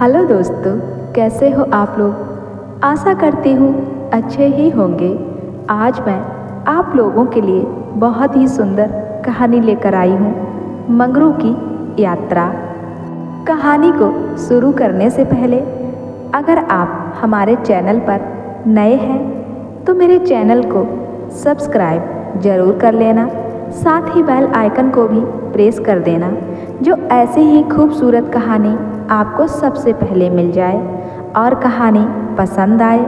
Hello दोस्तों, कैसे हो आप लोग। आशा करती हूँ अच्छे ही होंगे। आज मैं आप लोगों के लिए बहुत ही सुंदर कहानी लेकर आई हूँ, मंगरू की यात्रा। कहानी को शुरू करने से पहले अगर आप हमारे चैनल पर नए हैं तो मेरे चैनल को सब्सक्राइब ज़रूर कर लेना, साथ ही बेल आइकन को भी प्रेस कर देना, जो ऐसी ही खूबसूरत कहानी आपको सबसे पहले मिल जाए। और कहानी पसंद आए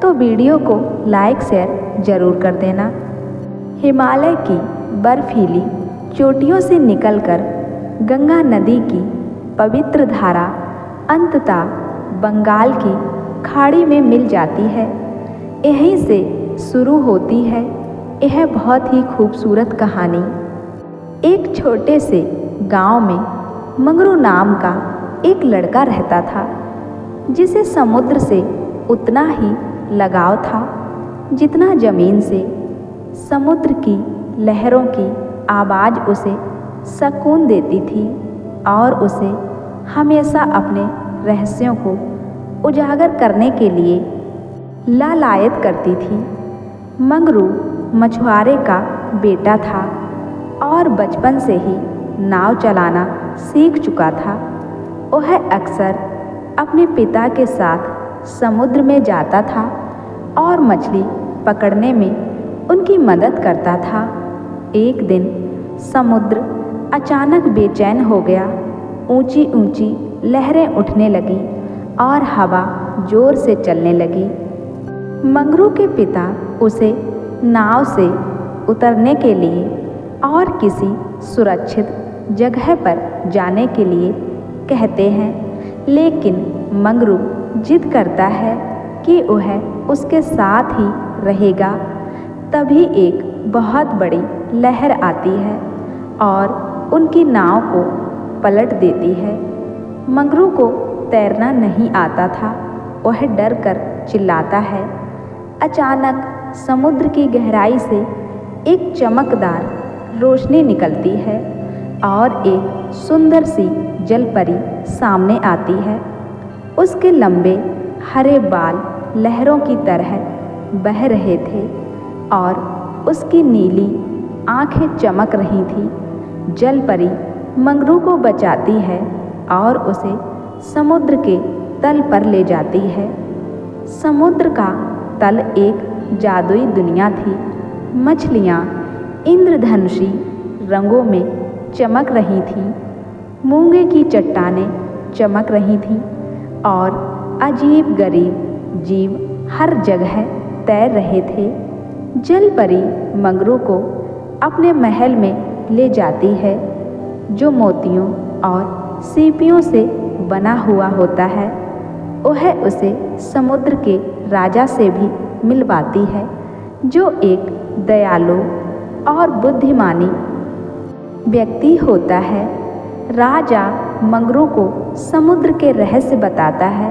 तो वीडियो को लाइक शेयर ज़रूर कर देना। हिमालय की बर्फीली चोटियों से निकलकर गंगा नदी की पवित्र धारा अंततः बंगाल की खाड़ी में मिल जाती है। यहीं से शुरू होती है यह बहुत ही खूबसूरत कहानी। एक छोटे से गांव में मंगरू नाम का एक लड़का रहता था, जिसे समुद्र से उतना ही लगाव था जितना ज़मीन से। समुद्र की लहरों की आवाज़ उसे सुकून देती थी और उसे हमेशा अपने रहस्यों को उजागर करने के लिए लालायत करती थी। मंगरू मछुआरे का बेटा था और बचपन से ही नाव चलाना सीख चुका था। वह अक्सर अपने पिता के साथ समुद्र में जाता था और मछली पकड़ने में उनकी मदद करता था। एक दिन समुद्र अचानक बेचैन हो गया। ऊंची ऊंची लहरें उठने लगी और हवा जोर से चलने लगी। मंगरू के पिता उसे नाव से उतरने के लिए और किसी सुरक्षित जगह पर जाने के लिए कहते हैं, लेकिन मंगरू जिद करता है कि वह उसके साथ ही रहेगा। तभी एक बहुत बड़ी लहर आती है और उनकी नाव को पलट देती है। मंगरू को तैरना नहीं आता था। वह डर कर चिल्लाता है। अचानक समुद्र की गहराई से एक चमकदार रोशनी निकलती है और एक सुंदर सी जलपरी सामने आती है। उसके लंबे हरे बाल लहरों की तरह बह रहे थे और उसकी नीली आंखें चमक रही थीं। जलपरी मंगरू को बचाती है और उसे समुद्र के तल पर ले जाती है। समुद्र का तल एक जादुई दुनिया थी। मछलियाँ इंद्रधनुषी रंगों में चमक रही थीं, मूंगे की चट्टानें चमक रही थीं और अजीब गरीब जीव हर जगह तैर रहे थे। जलपरी मंगरू को अपने महल में ले जाती है, जो मोतियों और सीपियों से बना हुआ होता है। वह उसे समुद्र के राजा से भी मिलवाती है, जो एक दयालु और बुद्धिमानी व्यक्ति होता है। राजा मंगरू को समुद्र के रहस्य बताता है।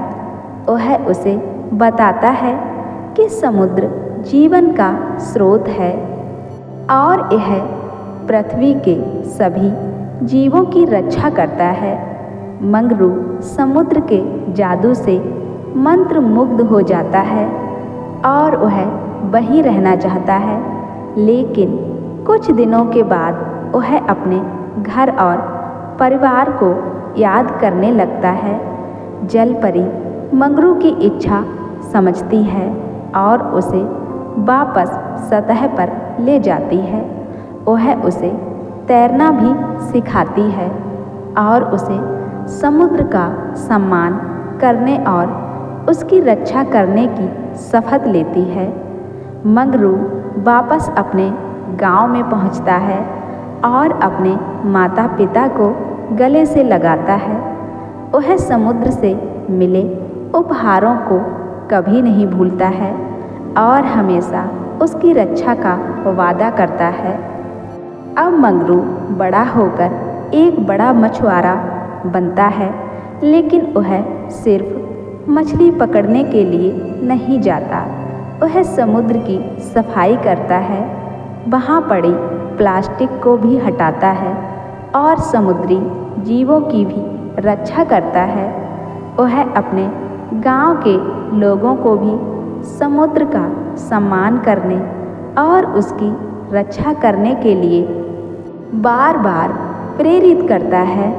वह उसे बताता है कि समुद्र जीवन का स्रोत है और यह पृथ्वी के सभी जीवों की रक्षा करता है। मंगरू समुद्र के जादू से मंत्रमुग्ध हो जाता है और वह वहीं रहना चाहता है, लेकिन कुछ दिनों के बाद वह अपने घर और परिवार को याद करने लगता है। जलपरी मंगरू की इच्छा समझती है और उसे वापस सतह पर ले जाती है। वह उसे तैरना भी सिखाती है और उसे समुद्र का सम्मान करने और उसकी रक्षा करने की शपथ लेती है। मंगरू वापस अपने गांव में पहुंचता है और अपने माता पिता को गले से लगाता है। वह समुद्र से मिले उपहारों को कभी नहीं भूलता है और हमेशा उसकी रक्षा का वादा करता है। अब मंगरू बड़ा होकर एक बड़ा मछुआरा बनता है, लेकिन वह सिर्फ मछली पकड़ने के लिए नहीं जाता। वह समुद्र की सफाई करता है, वहाँ पड़ी प्लास्टिक को भी हटाता है और समुद्री जीवों की भी रक्षा करता है। वह अपने गांव के लोगों को भी समुद्र का सम्मान करने और उसकी रक्षा करने के लिए बार बार प्रेरित करता है।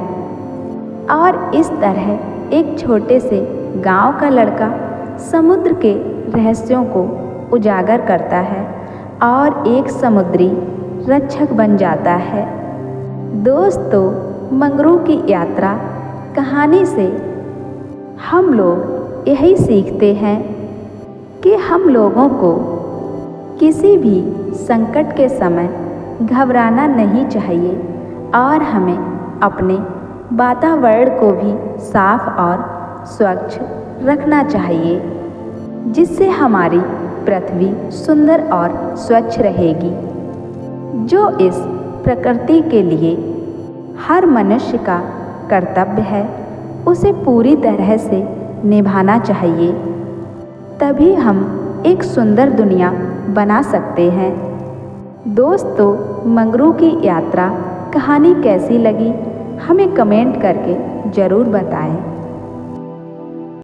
और इस तरह एक छोटे से गांव का लड़का समुद्र के रहस्यों को उजागर करता है और एक समुद्री रक्षक बन जाता है। दोस्तों, मंगरू की यात्रा कहानी से हम लोग यही सीखते हैं कि हम लोगों को किसी भी संकट के समय घबराना नहीं चाहिए और हमें अपने वातावरण को भी साफ और स्वच्छ रखना चाहिए, जिससे हमारी पृथ्वी सुंदर और स्वच्छ रहेगी। जो इस प्रकृति के लिए हर मनुष्य का कर्तव्य है, उसे पूरी तरह से निभाना चाहिए, तभी हम एक सुंदर दुनिया बना सकते हैं। दोस्तों, मंगरू की यात्रा कहानी कैसी लगी हमें कमेंट करके ज़रूर बताएं।